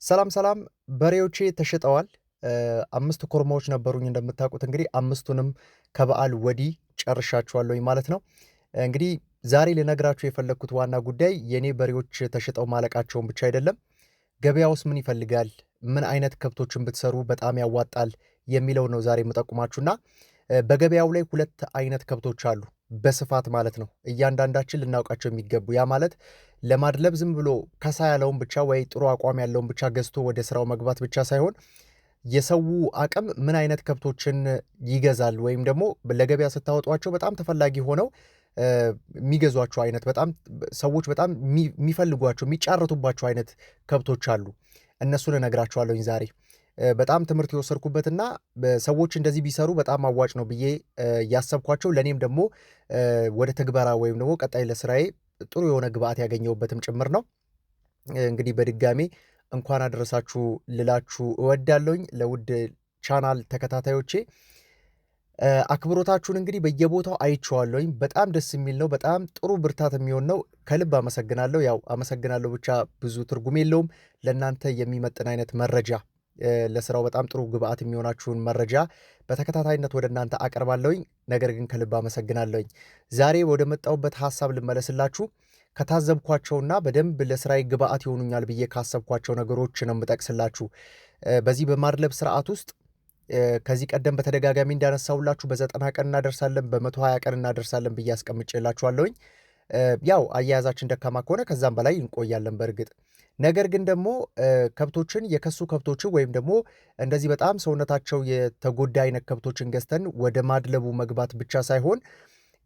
ሰላም ሰላም በሬዎቼ ተሽጠዋል። 5 ኮርማዎች ነበሩኝ እንደምታውቁት እንግዲህ 5ቱንም ከበዓል ወዲህ ጨርሻቸዋለሁኝ ማለት ነው። እንግዲህ ዛሬ ልነግራችሁ የፈለግኩት ዋና ጉዳይ የኔ በሬዎች ተሽጠው ማለቃቸውን ብቻ አይደለም፣ ገበያውስ ምን ይፈልጋል፣ ምን አይነት ከብቶችን ብትሰሩ በጣም ያዋጣል የሚለው ነው ዛሬ የምጠቁማችሁና በገበያው ላይ 2 አይነት ከብቶች አሉ በስፋት ማለት ነው። እያንዳንዳችን ልናውቃቸው የሚገቡ ያ ማለት ለማድለብ ዝም ብሎ ከሳ ያለውን ብቻ ወይ ጥሩ አቋም ያለውን ብቻ ገዝቶ ወደ ስራው መግባት ብቻ ሳይሆን የሰው አቅም ምን አይነት ከብቶችን ይገዛል ወይም ደግሞ ለገበያ ስታወጧቸው በጣም ተፈላጊ ሆነው የሚገዟቸው አይነት በጣም ሰዎች በጣም የሚፈልጓቸው የሚጫረቱባቸው አይነት ከብቶች አሉ። እነሱን እነግራችኋለሁኝ ዛሬ። በጣም ትምህርት የወሰድኩበትና ሰዎች እንደዚህ ቢሰሩ በጣም አዋጭ ነው ብዬ ያሰብኳቸው ለእኔም ደግሞ ወደ ትግበራ ወይም ደግሞ ቀጣይ ለስራዬ ጥሩ የሆነ ግብአት ያገኘሁበትም ጭምር ነው። እንግዲህ በድጋሜ እንኳን አደረሳችሁ ልላችሁ እወዳለሁኝ። ለውድ ቻናል ተከታታዮቼ አክብሮታችሁን እንግዲህ በየቦታው አይቼዋለሁኝ። በጣም ደስ የሚል ነው። በጣም ጥሩ ብርታት የሚሆን ነው። ከልብ አመሰግናለሁ። ያው አመሰግናለሁ ብቻ ብዙ ትርጉም የለውም። ለእናንተ የሚመጥን አይነት መረጃ ለስራው በጣም ጥሩ ግብአት የሚሆናችሁን መረጃ በተከታታይነት ወደ እናንተ አቀርባለሁኝ። ነገር ግን ከልብ አመሰግናለሁኝ። ዛሬ ወደ መጣሁበት ሀሳብ ልመለስላችሁ። ከታዘብኳቸውና በደንብ ለስራዬ ግብአት ይሆኑኛል ብዬ ካሰብኳቸው ነገሮች ነው የምጠቅስላችሁ። በዚህ በማድለብ ስርዓት ውስጥ ከዚህ ቀደም በተደጋጋሚ እንዳነሳሁላችሁ በ90 ቀን እናደርሳለን፣ በ120 ቀን እናደርሳለን ብዬ አስቀምጬላችኋለሁኝ። ያው አያያዛችን ደካማ ከሆነ ከዛም በላይ እንቆያለን በእርግጥ። ነገር ግን ደግሞ ከብቶችን የከሱ ከብቶችን ወይም ደግሞ እንደዚህ በጣም ሰውነታቸው የተጎዳ አይነት ከብቶችን ገዝተን ወደ ማድለቡ መግባት ብቻ ሳይሆን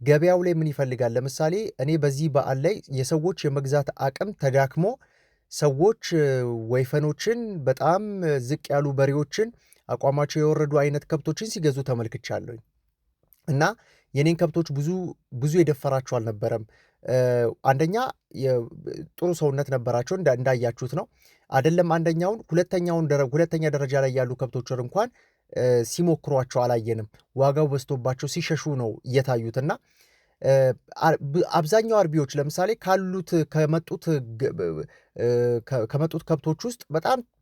ገበያው ላይ ምን ይፈልጋል? ለምሳሌ እኔ በዚህ በዓል ላይ የሰዎች የመግዛት አቅም ተዳክሞ ሰዎች ወይፈኖችን በጣም ዝቅ ያሉ በሬዎችን አቋማቸው የወረዱ አይነት ከብቶችን ሲገዙ ተመልክቻለሁኝ እና የኔን ከብቶች ብዙ የደፈራቸው አልነበረም። አንደኛ ጥሩ ሰውነት ነበራቸው እንዳያችሁት ነው። አይደለም አንደኛውን ሁለተኛ ደረጃ ላይ ያሉ ከብቶችን እንኳን ሲሞክሯቸው አላየንም። ዋጋው በዝቶባቸው ሲሸሹ ነው እየታዩትና አብዛኛው አርቢዎች ለምሳሌ ከመጡት ከብቶች ውስጥ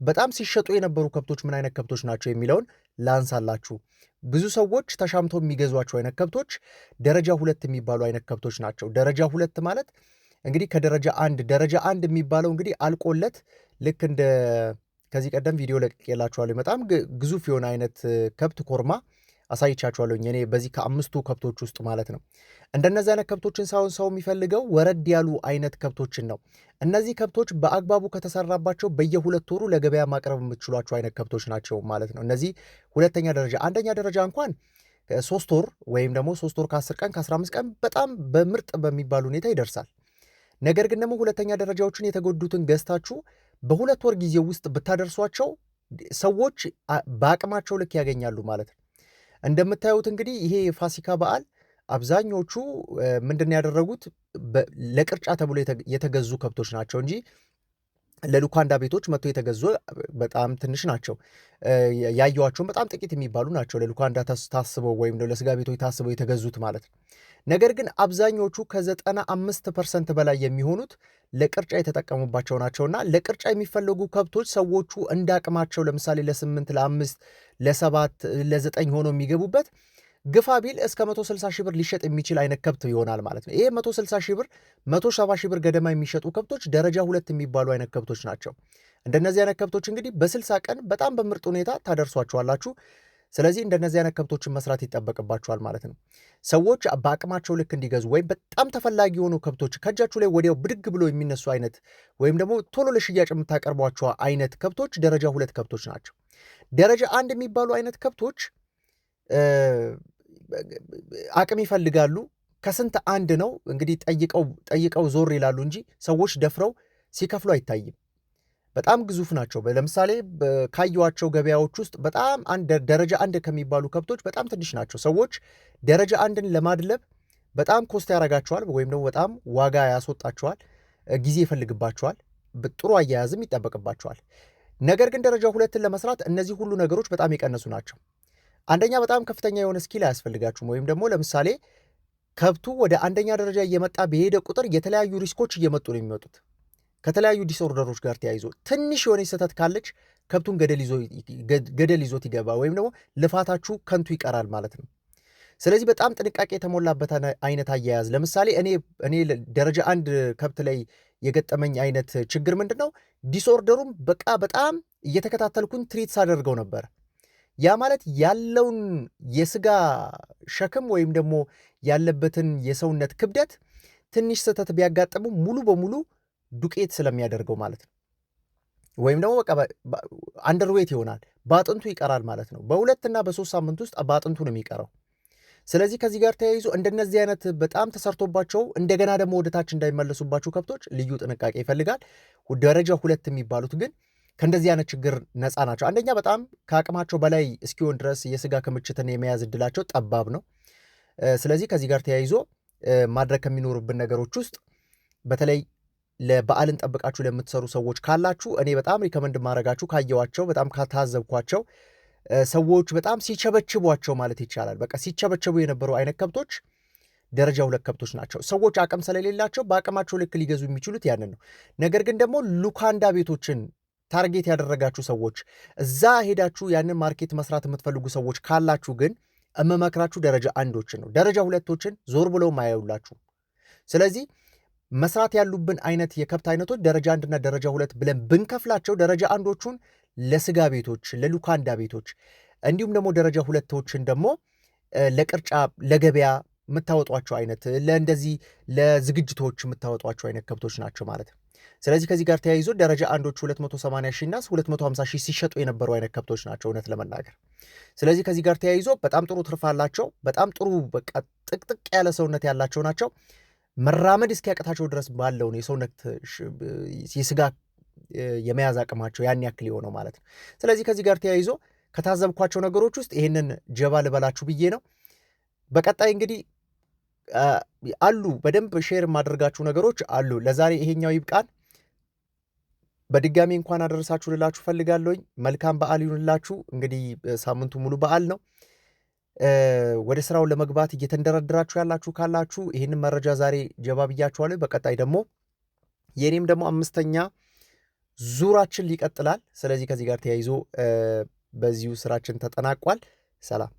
በጣም ሲሸጡ የነበሩ ከብቶች ምን አይነት ከብቶች ናቸው የሚለውን ላንሳላችሁ። ብዙ ሰዎች ተሻምተው የሚገዟቸው አይነት ከብቶች ደረጃ 2 የሚባሉ አይነት ከብቶች ናቸው። ደረጃ 2 ማለት እንግዲህ ደረጃ 1 የሚባለው እንግዲህ አልቆለት ልክ እንደ ከዚህ ቀደም ቪዲዮ ለቅቄላችኋለሁ። በጣም ግዙፍ የሆነ አይነት ከብት ኮርማ አሳይቻችኋለሁኝ እኔ በዚህ ከ5ቱ ከብቶች ውስጥ ማለት ነው። እንደነዚህ አይነት ከብቶችን ሳይሆን ሰው የሚፈልገው ወረድ ያሉ አይነት ከብቶችን ነው። እነዚህ ከብቶች በአግባቡ ከተሰራባቸው በየ2 ወሩ ለገበያ ማቅረብ የምትችሏቸው አይነት ከብቶች ናቸው ማለት ነው። እነዚህ ሁለተኛ ደረጃ። አንደኛ ደረጃ እንኳን 3 ወር ወይም ደግሞ 3 ወር ከ10 ቀን ከ15 ቀን በጣም በምርጥ በሚባል ሁኔታ ይደርሳል። ነገር ግን ደግሞ ሁለተኛ ደረጃዎችን የተጎዱትን ገዝታችሁ በ2 ወር ጊዜ ውስጥ ብታደርሷቸው ሰዎች በአቅማቸው ልክ ያገኛሉ ማለት ነው። እንደምታዩት እንግዲህ ይሄ የፋሲካ በዓል አብዛኞቹ ምንድን ያደረጉት ለቅርጫ ተብሎ የተገዙ ከብቶች ናቸው እንጂ ለሉካንዳ ቤቶች መጥቶ የተገዙ በጣም ትንሽ ናቸው። ያየዋቸውን በጣም ጥቂት የሚባሉ ናቸው ለሉካንዳ ታስበው ወይም ለስጋ ቤቶች ታስበው የተገዙት ማለት ነው። ነገር ግን አብዛኞቹ ከ95% በላይ የሚሆኑት ለቅርጫ የተጠቀሙባቸው ናቸውና ለቅርጫ የሚፈለጉ ከብቶች ሰዎቹ እንዳቅማቸው ለምሳሌ ለ8 ለ5 ለ7 ለ9 ሆኖ የሚገቡበት ግፋ ቢል እስከ 160 ሺህ ብር ሊሸጥ የሚችል አይነት ከብት ይሆናል ማለት ነው። ይሄ 160 ሺህ ብር 170 ሺህ ብር ገደማ የሚሸጡ ከብቶች ደረጃ 2 የሚባሉ አይነት ከብቶች ናቸው። እንደነዚህ አይነት ከብቶች እንግዲህ በ60 ቀን በጣም በምርጥ ሁኔታ ታደርሷቸዋላችሁ። ስለዚህ እንደነዚህ አይነት ከብቶችን መስራት ይጠበቅባቸዋል ማለት ነው። ሰዎች በአቅማቸው ልክ እንዲገዙ ወይም በጣም ተፈላጊ የሆኑ ከብቶች ከእጃችሁ ላይ ወዲያው ብድግ ብሎ የሚነሱ አይነት ወይም ደግሞ ቶሎ ለሽያጭ የምታቀርቧቸው አይነት ከብቶች ደረጃ 2 ከብቶች ናቸው። ደረጃ 1 የሚባሉ አይነት ከብቶች አቅም ይፈልጋሉ። ከስንት አንድ ነው እንግዲህ ጠይቀው ዞር ይላሉ እንጂ ሰዎች ደፍረው ሲከፍሉ አይታይም። በጣም ግዙፍ ናቸው። ለምሳሌ ካየኋቸው ገበያዎች ውስጥ በጣም ደረጃ 1 ከሚባሉ ከብቶች በጣም ትንሽ ናቸው። ሰዎች ደረጃ 1ን ለማድለብ በጣም ኮስት ያደርጋቸዋል ወይም ደግሞ በጣም ዋጋ ያስወጣቸዋል፣ ጊዜ ይፈልግባቸዋል፣ ጥሩ አያያዝም ይጠበቅባቸዋል። ነገር ግን ደረጃ 2ን ለመስራት እነዚህ ሁሉ ነገሮች በጣም የቀነሱ ናቸው። አንደኛ በጣም ከፍተኛ የሆነ ስኪል አያስፈልጋችሁም። ወይም ደግሞ ለምሳሌ ከብቱ ወደ አንደኛ ደረጃ እየመጣ በሄደ ቁጥር የተለያዩ ሪስኮች እየመጡ ነው የሚመጡት። ከተለያዩ ዲስኦርደሮች ጋር ተያይዞ ትንሽ የሆነ ስህተት ካለች ከብቱን ገደል ይዞት ይገባ ወይም ደግሞ ልፋታችሁ ከንቱ ይቀራል ማለት ነው። ስለዚህ በጣም ጥንቃቄ የተሞላበት አይነት አያያዝ። ለምሳሌ እኔ ደረጃ 1 ከብት ላይ የገጠመኝ አይነት ችግር ምንድን ነው? ዲስኦርደሩም በቃ በጣም እየተከታተልኩኝ ትሪት ሳደርገው ነበር። ያ ማለት ያለውን የስጋ ሸክም ወይም ደግሞ ያለበትን የሰውነት ክብደት ትንሽ ስህተት ቢያጋጥሙ ሙሉ በሙሉ ዱቄት ስለሚያደርገው ማለት ነው። ወይም ደግሞ በቃ አንደርዌት ይሆናል፣ በአጥንቱ ይቀራል ማለት ነው። በ2 እና በ3 ሳምንት ውስጥ በአጥንቱ ነው የሚቀረው። ስለዚህ ከዚህ ጋር ተያይዞ እንደነዚህ አይነት በጣም ተሰርቶባቸው እንደገና ደግሞ ወደታች እንዳይመለሱባቸው ከብቶች ልዩ ጥንቃቄ ይፈልጋል። ደረጃ 2 የሚባሉት ግን ከእንደዚህ አይነት ችግር ነፃ ናቸው። አንደኛ በጣም ከአቅማቸው በላይ እስኪሆን ድረስ የስጋ ክምችትን የመያዝ እድላቸው ጠባብ ነው። ስለዚህ ከዚህ ጋር ተያይዞ ማድረግ ከሚኖሩብን ነገሮች ውስጥ በተለይ ለበዓልን ጠብቃችሁ ለምትሰሩ ሰዎች ካላችሁ እኔ በጣም ሪከመንድ ማድረጋችሁ ካየዋቸው በጣም ካታዘብኳቸው ሰዎች በጣም ሲቸበችቧቸው ማለት ይቻላል በቃ ሲቸበችቡ የነበሩ አይነት ከብቶች ደረጃ 2 ከብቶች ናቸው። ሰዎች አቅም ስለሌላቸው በአቅማቸው ልክ ሊገዙ የሚችሉት ያንን ነው። ነገር ግን ደግሞ ሉካንዳ ቤቶችን ታርጌት ያደረጋችሁ ሰዎች እዛ ሄዳችሁ ያንን ማርኬት መስራት የምትፈልጉ ሰዎች ካላችሁ ግን እመመክራችሁ ደረጃ 1ዶችን ነው። ደረጃ 2ቶችን ዞር ብለው ማያዩላችሁ። ስለዚህ መስራት ያሉብን አይነት የከብት አይነቶች ደረጃ 1 እና ደረጃ 2 ብለን ብንከፍላቸው ደረጃ 1ዶቹን ለስጋ ቤቶች፣ ለሉካንዳ ቤቶች እንዲሁም ደግሞ ደረጃ 2ቶችን ደግሞ ለቅርጫ ለገበያ የምታወጧቸው አይነት ለእንደዚህ ለዝግጅቶች የምታወጧቸው አይነት ከብቶች ናቸው ማለት ነው። ስለዚህ ከዚህ ጋር ተያይዞ ደረጃ 1ዶቹ 280 ሺህ እና 250 ሺህ ሲሸጡ የነበሩ አይነት ከብቶች ናቸው እውነት ለመናገር። ስለዚህ ከዚህ ጋር ተያይዞ በጣም ጥሩ ትርፍ አላቸው። በጣም ጥሩ በቃ ጥቅጥቅ ያለ ሰውነት ያላቸው ናቸው። መራመድ እስኪያቅታቸው ድረስ ባለውን የሰውነት የስጋ የመያዝ አቅማቸው ያን ያክል የሆነው ማለት ነው። ስለዚህ ከዚህ ጋር ተያይዞ ከታዘብኳቸው ነገሮች ውስጥ ይህንን ጀባ ልበላችሁ ብዬ ነው። በቀጣይ እንግዲህ አሉ በደንብ ሼር የማደርጋችሁ ነገሮች አሉ። ለዛሬ ይሄኛው ይብቃን። በድጋሚ እንኳን አደረሳችሁ ልላችሁ ፈልጋለሁኝ። መልካም በዓል ይሁንላችሁ። እንግዲህ ሳምንቱ ሙሉ በዓል ነው። ወደ ስራው ለመግባት እየተንደረደራችሁ ያላችሁ ካላችሁ ይህንን መረጃ ዛሬ ጀባ ብያችኋለሁ። በቀጣይ ደግሞ የኔም ደግሞ 5ኛ ዙራችን ይቀጥላል። ስለዚህ ከዚህ ጋር ተያይዞ በዚሁ ስራችን ተጠናቋል። ሰላም።